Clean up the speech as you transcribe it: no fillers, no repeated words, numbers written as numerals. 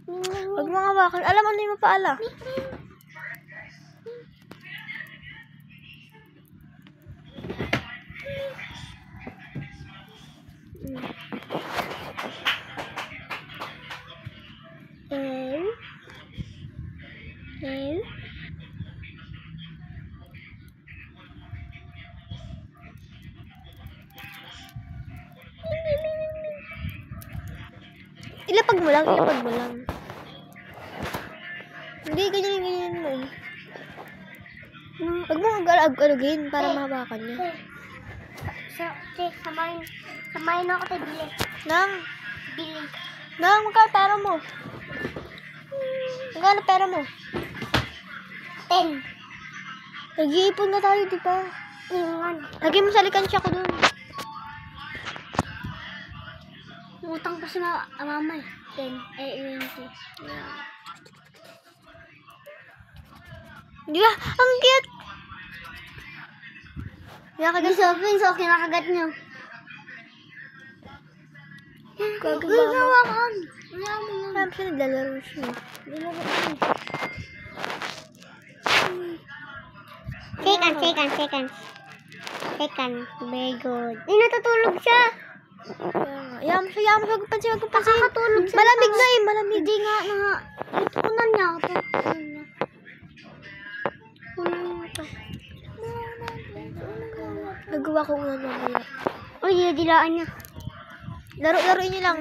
Huwag mo hawakan. Alam mo na yung mapaala. Ilapag mo lang. Hindi, ganyan mo. Huwag mo agad-agad para mahawakan niya. Samayin ako tayo bili. Magkano pera mo? Magkano pera mo? 10. Nag-iipon na tayo, di ba? Lagay mo sa likansya ko dun. Utang pa si mama eh. 20. Di ba? Ang cute! So, kinakagat niyo. Gagawa ka. Parang siya naglalaro siya. Second. Very good. Ay, natutulog siya. Yaman siya. Huwag pansin. Nakakatulog siya. Malamig na eh, malamig. Hindi nga, tutunan niya ako. Nagawa ko una mamaya. Uy, dilaan niya. Laro-laruin niyo lang.